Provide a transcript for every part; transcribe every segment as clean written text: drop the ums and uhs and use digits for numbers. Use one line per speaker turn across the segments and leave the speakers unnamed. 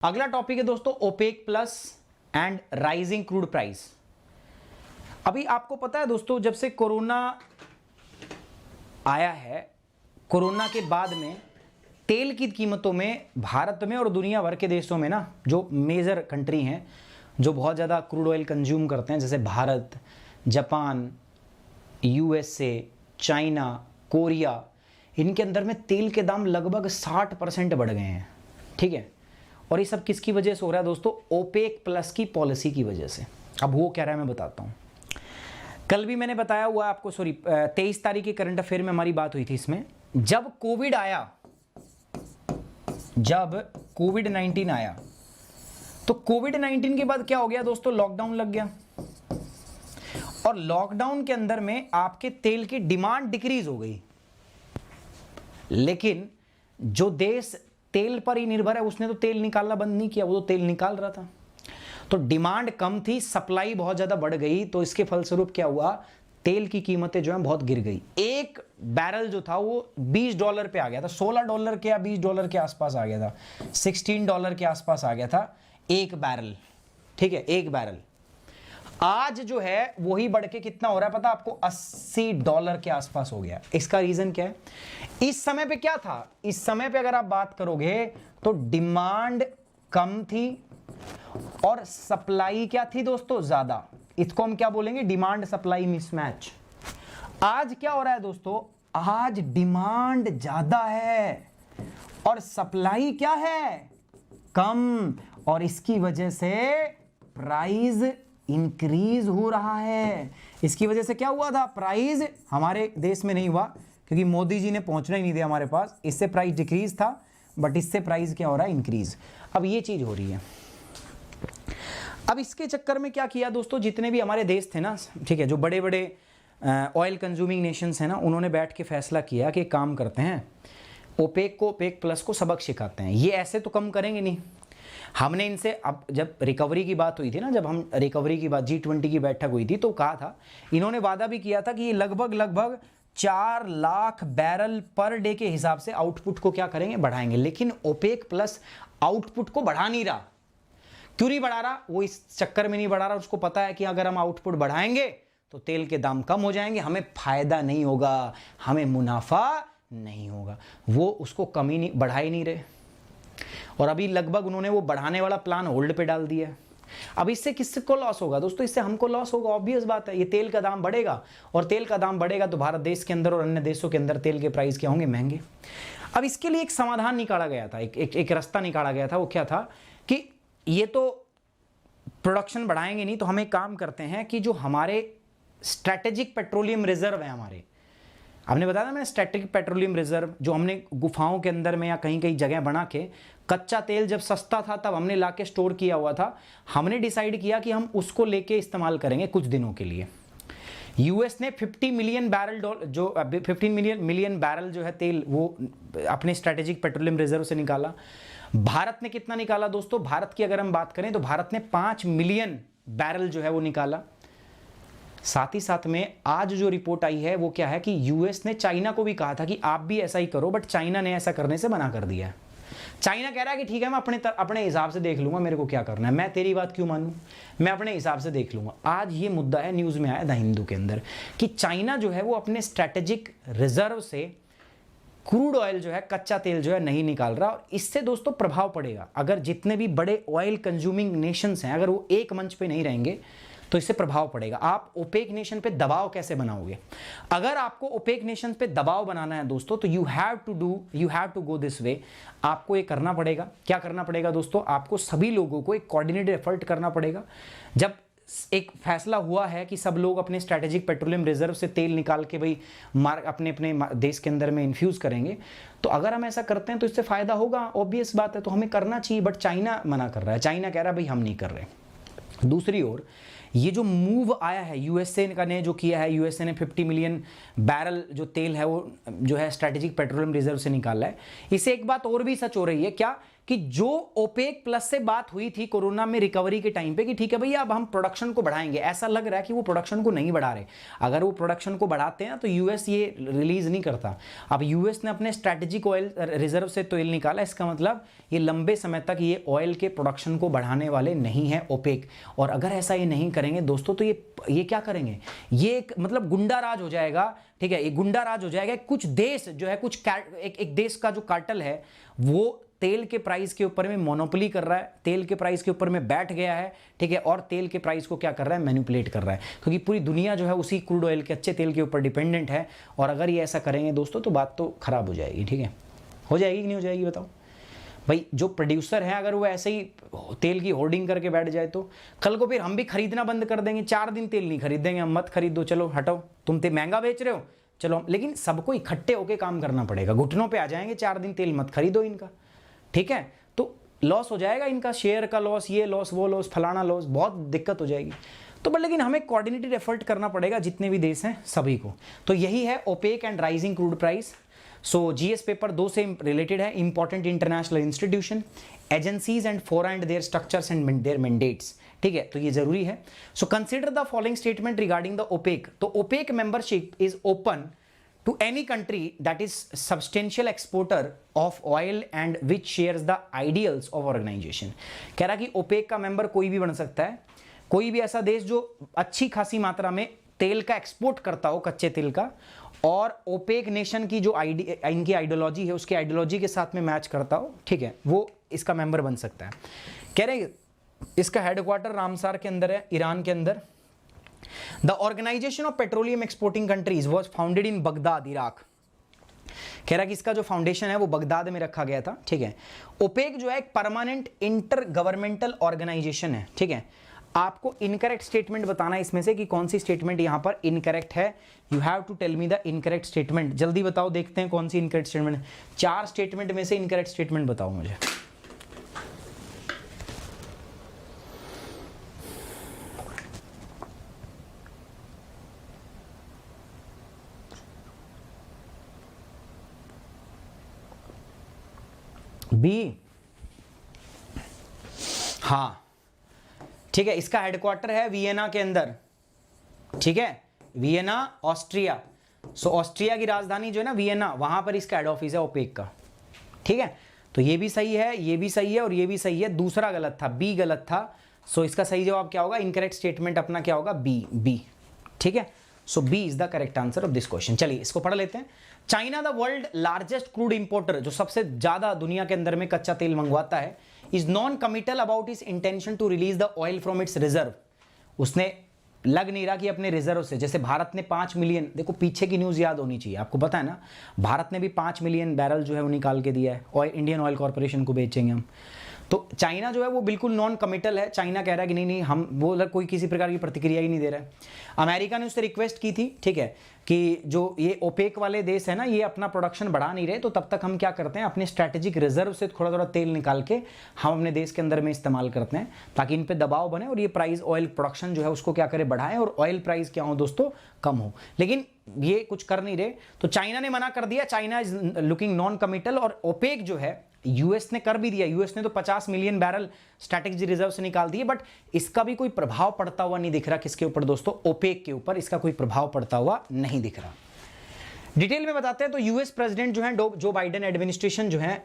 अगला टॉपिक है दोस्तों OPEC plus and rising crude price. अभी आपको पता है दोस्तों, जब से कोरोना आया है, कोरोना के बाद में तेल की कीमतों में भारत में और दुनिया भर के देशों में ना, जो मेजर कंट्री हैं जो बहुत ज़्यादा क्रूड ऑयल कंज्यूम करते हैं, जैसे Bharat, Japan, USA, China, Korea, इनके अंदर में तेल के दाम लगभग 60% बढ़ गए हैं। ठीक है, और ये सब किसकी वजह से हो रहा है दोस्तों? ओपेक प्लस की पॉलिसी की वजह से। अब वो क्या रहा है मैं बताता हूँ। कल भी मैंने बताया हुआ आपको, 23 तारीख के करंट अफेयर में हमारी बात हुई थी। इसमें जब कोविड आया, जब कोविड-19 आया, तो कोविड-19 के बाद क्या हो गया दोस्तों? लॉकडाउन लग गया, और लॉकडाउन के अंदर में आपके तेल की डिमांड डिक्रीज हो गई। लेकिन जो देश तेल पर ही निर्भर है उसने तो तेल निकालना बंद नहीं किया, वो तो तेल निकाल रहा था। तो डिमांड कम थी, सप्लाई बहुत ज्यादा बढ़ गई, तो इसके फलस्वरूप क्या हुआ? तेल की कीमतें जो है बहुत गिर गई। एक बैरल जो था वो $20 पे आ गया था, $16 के या $20 के आसपास आ गया था, $16 के आसपास आ गया था एक बैरल। ठीक है, एक बैरल। आज जो है वही बढ़ के कितना हो रहा है पता आपको? $80 के आसपास हो गया। इसका रीजन क्या है? इस समय पे क्या था? इस समय पे अगर आप बात करोगे तो डिमांड कम थी और सप्लाई क्या थी दोस्तों? ज्यादा। इसको हम क्या बोलेंगे? Demand supply mismatch. आज क्या हो रहा है दोस्तों? आज डिमांड ज्यादा है और सप्लाई क्या है? कम, और इसकी वजह से प्राइस इंक्रीज हो रहा है। इसकी वजह से क्या हुआ था? प्राइस हमारे देश में नहीं हुआ क्योंकि मोदी जी ने पहुंचना ही नहीं दिया हमारे पास, इससे प्राइस डिक्रीज था, बट इससे प्राइस क्या हो रहा है? इंक्रीज। अब ये चीज हो रही है। अब इसके चक्कर में क्या किया दोस्तों, जितने भी हमारे देश थे ना, ठीक है, जो बड़े बड़े ऑयल कंज्यूमिंग नेशंस हैं ना, उन्होंने बैठ के फैसला किया कि काम करते हैं, ओपेक को, ओपेक प्लस को सबक सिखाते हैं। ये ऐसे तो कम करेंगे नहीं। हमने इनसे, अब जब रिकवरी की बात हुई थी ना, जब हम रिकवरी की बात, G20 की बैठक हुई थी, तो कहा था, इन्होंने वादा भी किया था कि ये लगभग 4 लाख बैरल पर डे के हिसाब से आउटपुट को क्या करेंगे? बढ़ाएंगे। लेकिन ओपेक प्लस आउटपुट को बढ़ा नहीं रहा। क्यों नहीं बढ़ा रहा? वो इस चक्कर में नहीं बढ़ा रहा, उसको पता है कि अगर हम आउटपुट बढ़ाएंगे तो तेल के दाम कम हो जाएंगे, हमें फायदा नहीं होगा, हमें मुनाफा नहीं होगा। वो उसको कम ही नहीं, बढ़ा ही नहीं रहे, और अभी लगभग उन्होंने वो बढ़ाने वाला प्लान होल्ड पे डाल दिया है। अब इससे किसको लॉस होगा दोस्तों? इससे हमको लॉस होगा, ऑब्वियस बात है। ये तेल का दाम बढ़ेगा, और तेल का दाम बढ़ेगा तो भारत देश के अंदर और अन्य देशों के अंदर तेल के प्राइस क्या होंगे? महंगे। अब इसके लिए एक समाधान निकाला गया था, एक रास्ता निकाला गया था। वो क्या था कि ये तो प्रोडक्शन बढ़ाएंगे नहीं, तो हम एक काम करते हैं कि जो हमारे स्ट्रेटेजिक पेट्रोलियम रिजर्व है हमारे, आपने बताया ना, मैंने स्ट्रेटेजिक पेट्रोलियम रिजर्व, जो हमने गुफाओं के अंदर में या कहीं कहीं जगह बना के, कच्चा तेल जब सस्ता था तब हमने लाके स्टोर किया हुआ था, हमने डिसाइड किया कि हम उसको लेके इस्तेमाल करेंगे कुछ दिनों के लिए। यूएस ने 50 मिलियन बैरल, जो 15 मिलियन बैरल जो है तेल, वो अपने स्ट्रेटेजिक पेट्रोलियम रिजर्व से निकाला। भारत ने कितना निकाला दोस्तों? भारत की अगर हम बात करें तो भारत ने 5 मिलियन बैरल जो है वो निकाला। साथ ही साथ में आज जो रिपोर्ट आई है वो क्या है कि यूएस ने चाइना को भी कहा था कि आप भी ऐसा ही करो, बट चाइना ने ऐसा करने से मना कर दिया है। चाइना कह रहा है कि ठीक है, मैं अपने हिसाब से देख लूंगा, मेरे को क्या करना है, मैं तेरी बात क्यों मानूं, मैं अपने हिसाब से देख लूंगा। आज ये मुद्दा है, न्यूज में आया द हिंदू के अंदर, कि चाइना जो है वो अपने स्ट्रेटेजिक रिजर्व से क्रूड ऑयल जो है, कच्चा तेल जो है नहीं निकाल रहा, और इससे दोस्तों प्रभाव पड़ेगा। अगर जितने भी बड़े ऑयल कंज्यूमिंग नेशंस हैं, अगर वो एक मंच पे नहीं रहेंगे तो इससे प्रभाव पड़ेगा। आप ओपेक नेशन पे दबाव कैसे बनाओगे? अगर आपको ओपेक नेशन पे दबाव बनाना है दोस्तों, तो you have to go this way. आपको ये करना पड़ेगा। क्या करना पड़ेगा दोस्तों? आपको सभी लोगों को एक कोऑर्डिनेटेड एफर्ट करना पड़ेगा। जब एक फैसला हुआ है कि सब लोग अपने स्ट्रेटेजिक पेट्रोलियम रिजर्व से तेल निकाल के भाई अपने अपने देश के अंदर में इन्फ्यूज करेंगे, तो अगर हम ऐसा करते हैं तो इससे फायदा होगा, ऑब्वियस बात है, तो हमें करना चाहिए। बट चाइना मना कर रहा है, चाइना कह रहा है भाई हम नहीं कर रहे। दूसरी ओर ये जो मूव आया है यूएसए ने जो किया है, यूएसए ने 50 मिलियन बैरल जो तेल है वो जो है स्ट्रेटेजिक पेट्रोलियम रिजर्व से निकाला है। इससे एक बात और भी सच हो रही है, क्या कि जो ओपेक प्लस से बात हुई थी कोरोना में रिकवरी के टाइम पे कि ठीक है भैया अब हम प्रोडक्शन को बढ़ाएंगे, ऐसा लग रहा है कि वो प्रोडक्शन को नहीं बढ़ा रहे। अगर वो प्रोडक्शन को बढ़ाते हैं तो यूएस ये रिलीज नहीं करता। अब यूएस ने अपने स्ट्रैटेजिक ऑयल रिजर्व से तेल निकाला, इसका मतलब ये लंबे समय तक ये ऑयल के प्रोडक्शन को बढ़ाने वाले नहीं है ओपेक। और अगर ऐसा ये नहीं करेंगे दोस्तों तो ये क्या करेंगे, ये एक मतलब गुंडा राज हो जाएगा। ठीक है, ये गुंडा राज हो जाएगा। कुछ देश जो है, कुछ एक देश का जो कार्टेल है वो तेल के प्राइस के ऊपर में मोनोपोली कर रहा है, तेल के प्राइस के ऊपर में बैठ गया है। ठीक है, और तेल के प्राइस को क्या कर रहा है, मैनिपुलेट कर रहा है, क्योंकि पूरी दुनिया जो है उसी क्रूड ऑयल के अच्छे तेल के ऊपर डिपेंडेंट है। और अगर ये ऐसा करेंगे दोस्तों तो बात तो खराब हो जाएगी। ठीक है, हो जाएगी कि नहीं हो जाएगी बताओ भाई। जो प्रोड्यूसर है अगर वो ऐसे ही तेल की होर्डिंग करके बैठ जाए तो कल को फिर हम भी खरीदना बंद कर देंगे। 4 दिन तेल नहीं खरीदेंगे, हम मत खरीदो, चलो हटो, तुम तो महंगा बेच रहे हो, चलो। लेकिन सबको इकट्ठे होकर काम करना पड़ेगा, घुटनों पे आ जाएंगे, 4 दिन तेल मत खरीदो इनका। ठीक है, तो लॉस हो जाएगा इनका, शेयर का लॉस, ये लॉस, वो लॉस, फलाना लॉस, बहुत दिक्कत हो जाएगी। तो बट लेकिन हमें कोऑर्डिनेटेड एफर्ट करना पड़ेगा जितने भी देश हैं सभी को। तो यही है OPEC and rising crude price. So GS paper 2 से रिलेटेड है, important international institution, agencies and fora and their structures and their mandates. ठीक है, तो ये जरूरी है। So consider the following statement regarding the OPEC. तो OPEC membership is open to any country that is substantial exporter of oil and which shares the ideals of organization। कह रहा कि ओपेक का मेंबर कोई भी बन सकता है, कोई भी ऐसा देश जो अच्छी खासी मात्रा में तेल का एक्सपोर्ट करता हो, कच्चे तेल का, और ओपेक नेशन की जो इनकी आइडियोलॉजी है उसके आइडियोलॉजी के साथ में मैच करता हो। ठीक है, वो इसका मेंबर बन सकता है। कह रहे इसका हेडक्वार्टर रामसार के अंदर है, ईरान के अंदर। The Organization of Petroleum Exporting Countries was founded in Baghdad, Iraq. कह रहा कि इसका जो फाउंडेशन है वो बगदाद में रखा गया था। ठीक है, ओपेक जो है एक परमानेंट इंटर गवर्नमेंटल ऑर्गेनाइजेशन है। ठीक है, आपको इनकरेक्ट स्टेटमेंट बताना है इसमें से कि कौन सी स्टेटमेंट यहां पर इनकरेक्ट है। You have to tell me the incorrect statement. जल्दी बताओ, देखते हैं कौन सी इनकरेक्ट स्टेटमेंट। 4 स्टेटमेंट में से इनकरेक्ट स्टेटमेंट बताओ मुझे। बी, हाँ ठीक है, इसका हेडक्वार्टर है वियना के अंदर। ठीक है, वियना ऑस्ट्रिया। सो ऑस्ट्रिया की राजधानी जो है ना वियना, वहां पर इसका हेड ऑफिस है ओपेक का। ठीक है, तो ये भी सही है, ये भी सही है और ये भी सही है। दूसरा गलत था, बी गलत था। सो इसका सही जवाब क्या होगा, इनकरेक्ट स्टेटमेंट अपना क्या होगा, बी, बी। ठीक है, so B is the correct answer of this question. चलिए इसको पढ़ लेते हैं। China the world largest crude importer, जो सबसे ज्यादा दुनिया के अंदर में कच्चा तेल मंगवाता है, is non committal about is intention to release the oil from its reserve. उसने लग नहीं रहा कि अपने रिजर्व से, जैसे भारत ने 5 मिलियन, देखो पीछे की न्यूज याद होनी चाहिए आपको, पता है ना, भारत ने भी 5 मिलियन बैरल जो है वो निकाल के दिया है और इंडियन ऑयल कॉर्पोरेशन को बेचेंगे हम। तो चाइना जो है वो बिल्कुल नॉन कमिटल है। चाइना कह रहा है कि नहीं नहीं हम, वो कोई किसी प्रकार की प्रतिक्रिया ही नहीं दे रहा है। अमेरिका ने उससे रिक्वेस्ट की थी, ठीक है, कि जो ये ओपेक वाले देश है ना, ये अपना प्रोडक्शन बढ़ा नहीं रहे, तो तब तक हम क्या करते हैं, अपने स्ट्रैटेजिक रिजर्व से थोड़ा थोड़ा तेल निकाल के हम अपने देश के अंदर में इस्तेमाल करते हैं, ताकि इन पे दबाव बने और ये प्राइस, ऑयल प्रोडक्शन जो है उसको क्या करे, बढ़ाएं और ऑयल प्राइस क्या हो दोस्तों, कम हो। लेकिन ये कुछ कर नहीं रहे, तो चाइना ने मना कर दिया। China is looking non committal. और ओपेक जो है, यूएस ने कर भी दिया। यूएस ने तो 50 मिलियन बैरल स्ट्रैटेजिक रिजर्व से निकाल दिए, बट इसका भी कोई प्रभाव पड़ता हुआ नहीं दिख रहा। किसके ऊपर दोस्तों, ओपेक के ऊपर इसका कोई प्रभाव पड़ता हुआ नहीं दिख रहा। डिटेल में बताते हैं तो यूएस प्रेसिडेंट जो है, जो बाइडेन एडमिनिस्ट्रेशन जो है,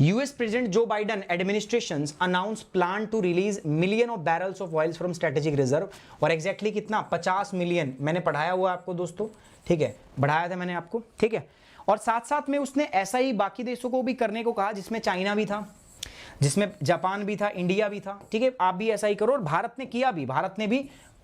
यूएस प्रेसिडेंट जो Biden administration announce plan to release million of barrels of oils from strategic reserve. और एग्जैक्टली कितना, 50 मिलियन मैंने पढ़ाया हुआ आपको दोस्तों, ठीक है, बढ़ाया था मैंने आपको, ठीक है। और साथ साथ में उसने ऐसा ही बाकी देशों को भी करने को कहा, जिसमें चाइना भी था, जिसमें जापान भी था, इंडिया भी था, ठीक है, आप भी ऐसा ही करो। और भारत ने किया भी, भारत ने भी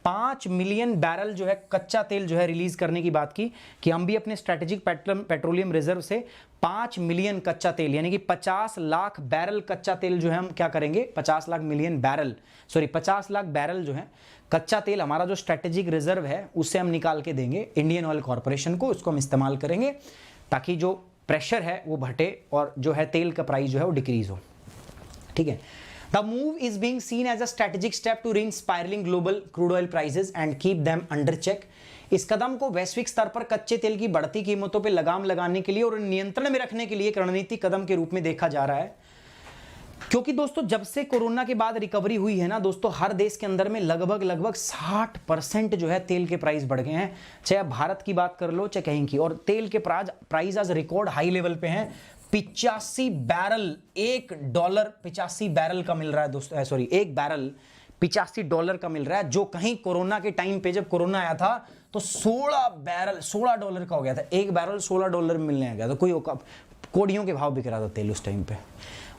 5 मिलियन बैरल जो है कच्चा तेल जो है रिलीज करने की बात की, कि हम भी अपने स्ट्रेटेजिक पेट्रोलियम रिजर्व से 5 मिलियन कच्चा तेल, यानी कि 50 लाख बैरल कच्चा तेल जो है हम क्या करेंगे, 50 lakh million barrel, sorry 50 lakh barrel जो है कच्चा तेल, हमारा जो स्ट्रेटेजिक रिजर्व है उससे हम निकाल के देंगे इंडियन ऑयल कॉर्पोरेशन को। उसको हम इस्तेमाल करेंगे ताकि जो प्रेशर है वो घटे और जो है तेल का प्राइस जो है वो डिक्रीज हो, ठीक है। The move is being seen as a strategic step to ring spiraling global crude oil prices and keep them under check. इस कदम को वैश्विक स्तर पर कच्चे तेल की बढ़ती कीमतों पर लगाम लगाने के लिए और नियंत्रण में रखने के लिए एक रणनीतिक कदम के रूप में देखा जा रहा है। क्योंकि दोस्तों जब से कोरोना के बाद रिकवरी हुई है ना दोस्तों, हर देश के अंदर में लगभग 60% जो है तेल के प्राइस बढ़ गए हैं, चाहे आप भारत की बात कर लो चाहे कहीं की। और तेल के प्राइस आज रिकॉर्ड हाई लेवल पे हैं। 85 बैरल, $1 85 बैरल का मिल रहा है दोस्तों, सॉरी 1 बैरल $85 का मिल रहा है, जो कहीं कोरोना के टाइम पे जब कोरोना आया था तो 16 बैरल $16 का हो गया था। 1 बैरल $16 में मिलने आ गया था, कोई कोड़ियों के भाव बिक रहा था तेल उस टाइम पे।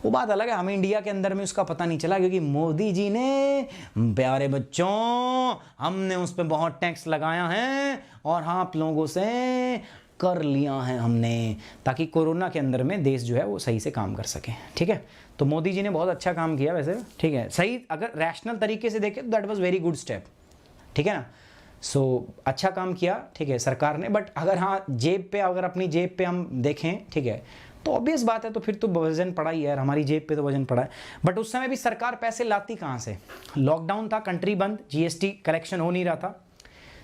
वो बात अलग है, हमें इंडिया के अंदर में उसका पता नहीं चला क्योंकि मोदी जी ने, प्यारे बच्चों, हमने उस पर बहुत टैक्स लगाया है और आप लोगों से कर लिया है हमने, ताकि कोरोना के अंदर में देश जो है वो सही से काम कर सके। ठीक है, तो मोदी जी ने बहुत अच्छा काम किया वैसे। ठीक है, सही अगर रैशनल तरीके से देखें तो that was very good step. ठीक है ना, सो अच्छा काम किया, ठीक है, सरकार ने। बट अगर हाँ जेब पे, अगर अपनी जेब पे हम देखें, ठीक है, तो ऑब्वियस बात है, तो फिर तो वजन पड़ा ही है यार, हमारी जेब पे तो वजन पड़ा है। बट उस समय भी सरकार पैसे लाती कहाँ से? लॉकडाउन था, कंट्री बंद, जीएसटी कलेक्शन हो नहीं रहा था,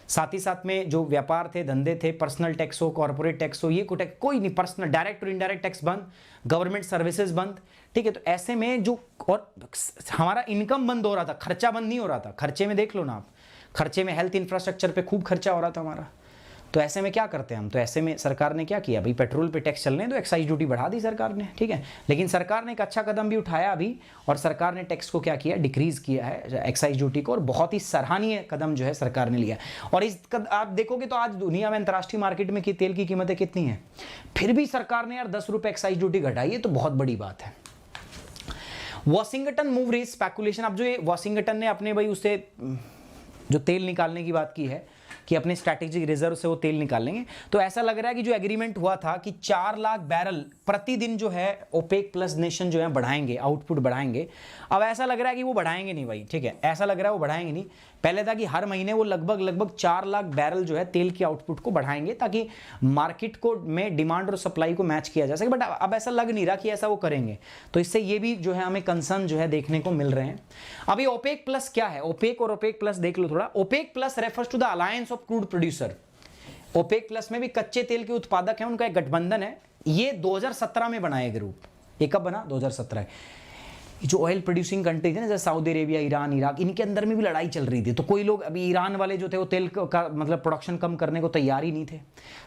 साथ ही साथ में जो व्यापार थे, धंधे थे, पर्सनल टैक्स हो, कॉर्पोरेट टैक्स हो, ये कोई नहीं, पर्सनल डायरेक्ट और इनडायरेक्ट टैक्स बंद, गवर्नमेंट सर्विसेज बंद। ठीक है, तो ऐसे में जो और हमारा इनकम बंद हो रहा था, खर्चा बंद नहीं हो रहा था। खर्चे में देख लो ना आप, खर्चे में हेल्थ इंफ्रास्ट्रक्चर पे खूब खर्चा हो रहा था हमारा। तो ऐसे में क्या करते हैं हम? तो ऐसे में सरकार ने क्या किया भाई, पेट्रोल पे टैक्स चलने तो एक्साइज ड्यूटी बढ़ा दी सरकार ने। ठीक है, लेकिन सरकार ने एक अच्छा कदम भी उठाया अभी, और सरकार ने टैक्स को क्या किया, डिक्रीज किया है एक्साइज ड्यूटी को, और बहुत ही सराहनीय कदम जो है सरकार ने लिया। और इस आप देखोगे तो आज दुनिया में अंतर्राष्ट्रीय मार्केट में कि तेल की कीमतें कितनी हैं, फिर भी सरकार ने यार 10 रुपये एक्साइज ड्यूटी घटाई है, तो बहुत बड़ी बात है। वॉशिंगटन मूव रेज स्पेकुलेशन, अब जो ये वॉशिंगटन ने अपने भाई उससे जो तेल निकालने की बात की है कि अपने स्ट्रैटेजिक रिजर्व से वो तेल निकाल लेंगे, तो ऐसा लग रहा है कि जो एग्रीमेंट हुआ था कि 4 लाख बैरल प्रतिदिन जो है ओपेक प्लस नेशन जो है बढ़ाएंगे, आउटपुट बढ़ाएंगे, अब ऐसा लग रहा है कि वो बढ़ाएंगे नहीं भाई। ठीक है, ऐसा लग रहा है वो बढ़ाएंगे नहीं। पहले था कि हर महीने वो लगभग 4 लाख बैरल जो है तेल की आउटपुट को बढ़ाएंगे, ताकि मार्केट को में डिमांड और सप्लाई को मैच किया जा सके। बट अब ऐसा लग नहीं रहा कि ऐसा वो करेंगे, तो इससे ये भी जो है हमें कंसर्न जो है देखने को मिल रहे हैं। अभी ओपेक प्लस क्या है? ओपेक और ओपेक प्लस देख लो थोड़ा। OPEC plus refers to the alliance of crude producer. OPEC plus में भी कच्चे तेल के उत्पादक हैं, उनका एक गठबंधन है। ये 2017 में बनाया ग्रुप। ये कब बना? 2017। जो ऑयल प्रोड्यूसिंग कंट्रीज है ना, जैसे सऊदी अरेबिया, ईरान, इराक, इनके अंदर में भी लड़ाई चल रही थी। तो कोई लोग, अभी ईरान वाले जो थे वो तेल का मतलब प्रोडक्शन कम करने को तैयार ही नहीं थे।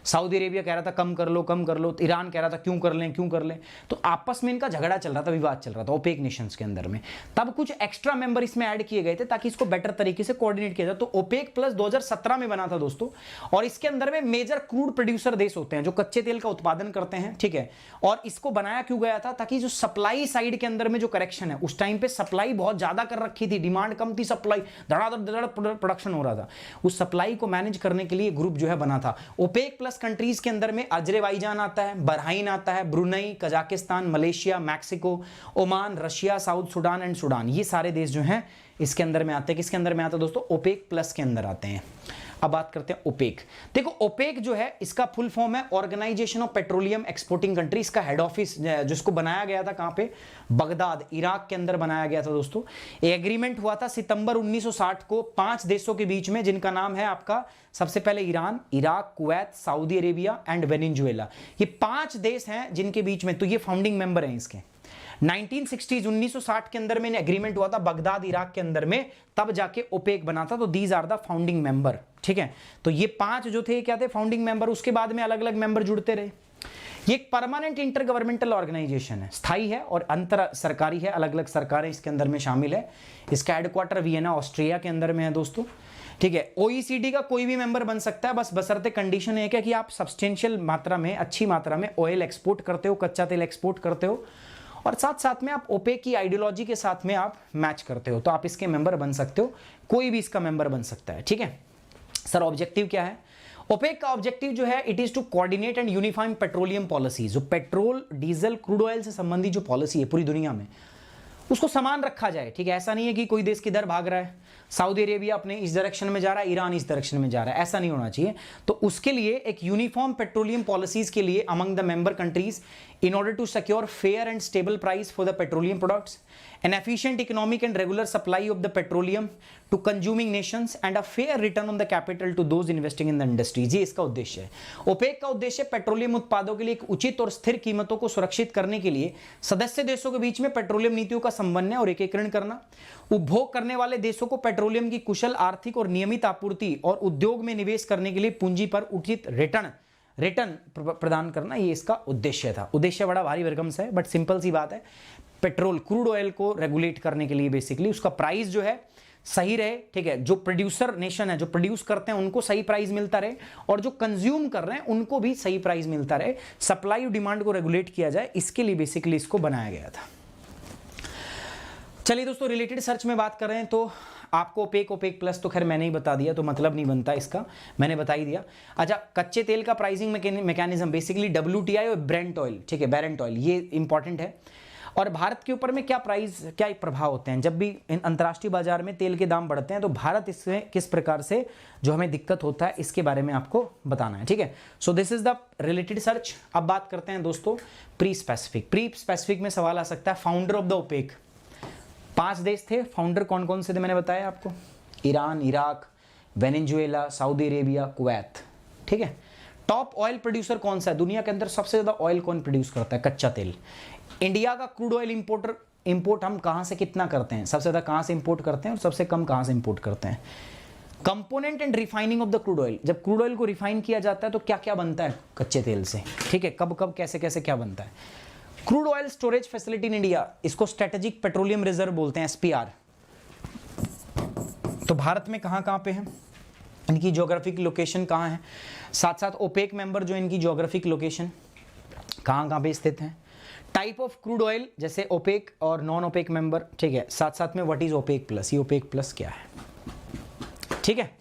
सऊदी अरेबिया कह रहा था कम कर लो कम कर लो, ईरान कह रहा था क्यों कर लें। तो आपस में इनका झगड़ा चल रहा था, विवाद चल रहा था ओपेक नेशंस के अंदर में। तब कुछ एक्स्ट्रा मेंबर इसमें ऐड किए गए थे ताकि इसको बेटर तरीके से कोऑर्डिनेट किया जाए। तो ओपेक प्लस 2017 में बना था दोस्तों, और इसके अंदर में मेजर क्रूड प्रोड्यूसर देश होते हैं जो कच्चे तेल का उत्पादन करते हैं। ठीक है, और इसको बनाया क्यों गया था? ताकि जो सप्लाई साइड के अंदर में जो करेक्शन है, उस टाइम पे सप्लाई बहुत ज्यादा कर रखी थी, डिमांड कम थी, सप्लाई धड़ाधड़ प्रोडक्शन हो रहा था। उस सप्लाई को मैनेज करने के लिए ग्रुप जो है बना था। ओपेक प्लस कंट्रीज के अंदर में अजरबैजान आता है, बहरीन आता है, Brunei, Kazakhstan, Malaysia, Mexico, Oman, Russia, south Sudan and Sudan, ये सारे देश जो हैं इसके अंदर में आते हैं। किसके अंदर में आता है दोस्तों? ओपेक प्लस के अंदर आते हैं। अब बात करते हैं ओपेक। देखो ओपेक जो है इसका फुल फॉर्म है organisation of petroleum exporting country. इसका हेड ऑफिस जिसको बनाया गया था कहां पे? बगदाद, इराक के अंदर बनाया गया था दोस्तों। एग्रीमेंट हुआ था सितंबर 1960 को 5 देशों के बीच में, जिनका नाम है आपका सबसे पहले Iran, Iraq, Kuwait, Saudi Arabia and Venezuela. ये 5 देश हैं जिनके बीच में, तो ये फाउंडिंग मेंबर हैं इसके। 1960s 1960 के अंदर में एग्रीमेंट हुआ था बगदाद इराक के अंदर में, तब जाके ओपेक बना था। तो these are the founding member. ठीक है, तो ये 5 जो थे क्या थे? Founding member. उसके बाद में अलग अलग मेंबर जुड़ते रहे। ये एक परमानेंट इंटर गवर्नमेंटल ऑर्गेनाइजेशन है, स्थायी है और अंतर सरकारी है। अलग अलग सरकारें इसके अंदर में शामिल है। इसका हेडक्वार्टर वियना ऑस्ट्रिया के अंदर में है दोस्तों। ठीक है, ओईसीडी का कोई भी मेंबर बन सकता है, बस बशर्ते कंडीशन एक है कि आप सब्सटेंशियल मात्रा में, अच्छी मात्रा में ऑयल एक्सपोर्ट करते हो, कच्चा तेल एक्सपोर्ट करते हो, और साथ साथ में आप ओपेक की आइडियोलॉजी के साथ में आप मैच करते हो, तो आप इसके मेंबर बन सकते हो। कोई भी इसका मेंबर बन सकता है। ठीक है सर, ऑब्जेक्टिव क्या है? ओपेक का ऑब्जेक्टिव जो है it is to coordinate and unify petroleum policy. जो पेट्रोल, डीजल, क्रूड ऑयल से संबंधित जो पॉलिसी है पूरी दुनिया में, उसको समान रखा जाए, ठीक है। ऐसा नहीं है कि कोई देश किधर भाग रहा है, सऊदी अरेबिया अपने इस डायरेक्शन में जा रहा है, ईरान इस डायरेक्शन में जा रहा है, ऐसा नहीं होना चाहिए। तो उसके लिए एक यूनिफॉर्म पेट्रोलियम पॉलिसीज के लिए among the member countries in order to secure fair and stable price for the petroleum products, an efficient economic and regular supply of the petroleum to consuming nations and a fair return on the capital to those investing in the industries। ये इसका उद्देश्य है। OPEC का उद्देश्य petroleum उत्पादों के लिए एक उचित और स्थिर कीमतों को सुरक्षित करने के लिए सदस्य देशों के बीच में पेट्रोलियम नीतियों का समन्वय और एकीकरण करना, उपभोग करने वाले देशों को पेट्रोलियम की कुशल आर्थिक और नियमित आपूर्ति और उद्योग में निवेश करने के लिए पूंजी पर उचित रिटर्न प्रदान करना, ये इसका उद्देश्य था। उद्देश्य बड़ा भारी भरकम सा है, बट सिंपल सी बात है, पेट्रोल क्रूड ऑयल को रेगुलेट करने के लिए बेसिकली उसका प्राइस जो है सही रहे, ठीक है। जो प्रोड्यूसर नेशन है, जो प्रोड्यूस करते हैं उनको सही प्राइस मिलता रहे, और जो कंज्यूम कर रहे हैं उनको भी सही प्राइस मिलता रहे, सप्लाई और डिमांड को रेगुलेट किया जाए, इसके लिए बेसिकली इसको बनाया गया था। चलिए दोस्तों, रिलेटेड सर्च में बात कर रहे हैं तो आपको ओपेक प्लस तो खैर मैंने ही बता दिया, तो मतलब नहीं बनता इसका, मैंने बता ही दिया। अच्छा, कच्चे तेल का प्राइसिंग मैकेनिज्म बेसिकली WTI और ब्रेंट ऑयल, ठीक है, बैरेंट ऑयल, ये इंपॉर्टेंट है। और भारत के ऊपर में क्या प्रभाव होते हैं जब भी अंतर्राष्ट्रीय बाजार में तेल के दाम बढ़ते हैं, तो भारत इसमें किस प्रकार से जो हमें दिक्कत होता है, इसके बारे में आपको बताना है, ठीक है। So this is the related search. अब बात करते हैं दोस्तों प्री स्पेसिफिक में सवाल आ सकता है। फाउंडर ऑफ द ओपेक, 5 देश थे फाउंडर, कौन कौन से थे मैंने बताया आपको, Iran, Iraq, Venezuela, Saudi Arabia, Kuwait, ठीक है। टॉप ऑयल प्रोड्यूसर कौन सा है दुनिया के अंदर, सबसे ज्यादा ऑयल कौन प्रोड्यूस करता है, कच्चा तेल। इंडिया का क्रूड ऑयल इंपोर्ट हम कहां से कितना करते हैं, सबसे ज्यादा कहां से इंपोर्ट करते हैं और सबसे कम कहां से इंपोर्ट करते हैं। Component and refining of the crude oil, जब क्रूड ऑयल को रिफाइन किया जाता है तो क्या क्या बनता है कच्चे तेल से, ठीक है, कब कब कैसे कैसे क्या बनता है। Crude oil storage facility in India, इसको स्ट्रेटेजिक पेट्रोलियम रिजर्व बोलते हैं, SPR। तो भारत में कहां कहां पे है, इनकी ज्योग्राफिक लोकेशन कहां है, साथ साथ ओपेक मेंबर जो इनकी ज्योग्राफिक लोकेशन कहां कहां पे स्थित हैं। टाइप ऑफ क्रूड ऑयल, जैसे ओपेक और नॉन ओपेक मेंबर, ठीक है। साथ साथ में व्हाट इज ओपेक प्लस, ये ओपेक प्लस क्या है, ठीक है।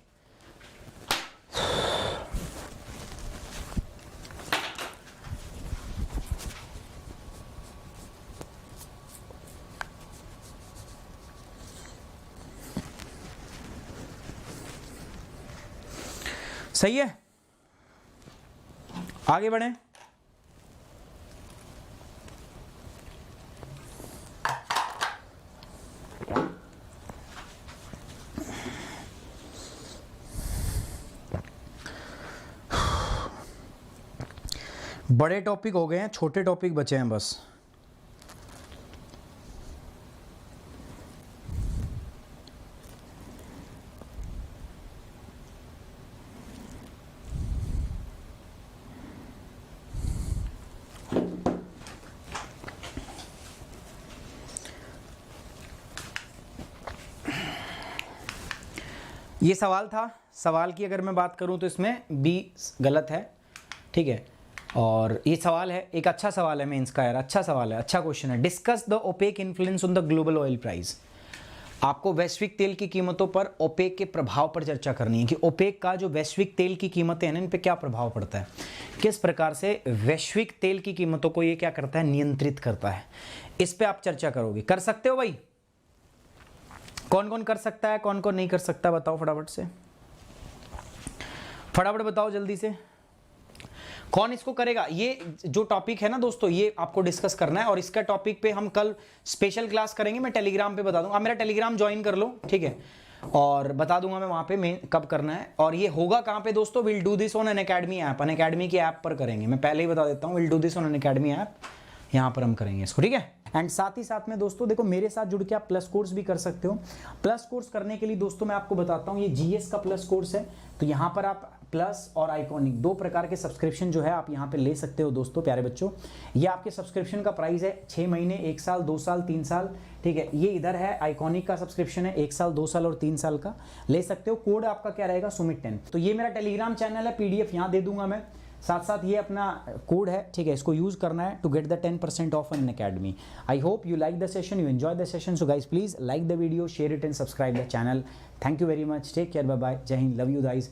सही है, आगे बढ़ें। बड़े टॉपिक हो गए हैं, छोटे टॉपिक बचे हैं बस। ये सवाल था, सवाल की अगर मैं बात करूं तो इसमें B गलत है, ठीक है। और ये सवाल है, एक अच्छा सवाल है मेंस का यार, अच्छा सवाल है, अच्छा क्वेश्चन है। Discuss the OPEC influence on the global oil price. आपको वैश्विक तेल की कीमतों पर ओपेक के प्रभाव पर चर्चा करनी है कि ओपेक का जो वैश्विक तेल की कीमतें हैं इन पे क्या प्रभाव पड़ता है, किस प्रकार से वैश्विक तेल की कीमतों को ये क्या करता है, नियंत्रित करता है। इस पे आप चर्चा करोगे, कर सकते हो भाई। कौन कौन कर सकता है, कौन कौन नहीं कर सकता, बताओ फटाफट से, फटाफट बताओ जल्दी से, कौन इसको करेगा। ये जो टॉपिक है ना दोस्तों, ये आपको डिस्कस करना है, और इसका टॉपिक पे हम कल स्पेशल क्लास करेंगे, मैं टेलीग्राम पे बता दूंगा। आप मेरा टेलीग्राम ज्वाइन कर लो, ठीक है, और बता दूंगा मैं वहां पे मैं कब करना है। और ये होगा कहां पे दोस्तों, will do this on Unacademy app, Unacademy की ऐप पर करेंगे, मैं पहले ही बता देता हूँ, will do this on Unacademy app, यहाँ पर हम करेंगे इसको, ठीक है। एंड साथ ही साथ में दोस्तों देखो, मेरे साथ जुड़ के आप प्लस कोर्स भी कर सकते हो। प्लस कोर्स करने के लिए दोस्तों मैं आपको बताता हूँ, ये GS का प्लस कोर्स है, तो यहाँ पर आप प्लस और आइकॉनिक 2 प्रकार के सब्सक्रिप्शन जो है आप यहाँ पे ले सकते हो दोस्तों, प्यारे बच्चों। ये आपके सब्सक्रिप्शन का प्राइस है 6 महीने, 1 साल, 2 साल, 3 साल, ठीक है। ये इधर है आइकॉनिक का सब्सक्रिप्शन है, 1 साल, 2 साल और 3 साल का ले सकते हो। कोड आपका क्या रहेगा, सुमित 10। तो ये मेरा टेलीग्राम चैनल है, PDF यहाँ दे दूंगा मैं, साथ साथ ये अपना कोड है, ठीक है, इसको यूज करना है to get the 10% off Unacademy. I hope you like the session, you enjoy the session. So guys please like the video, share it and subscribe the channel. Thank you very much, take care, bye bye, जय हिंद, love you guys.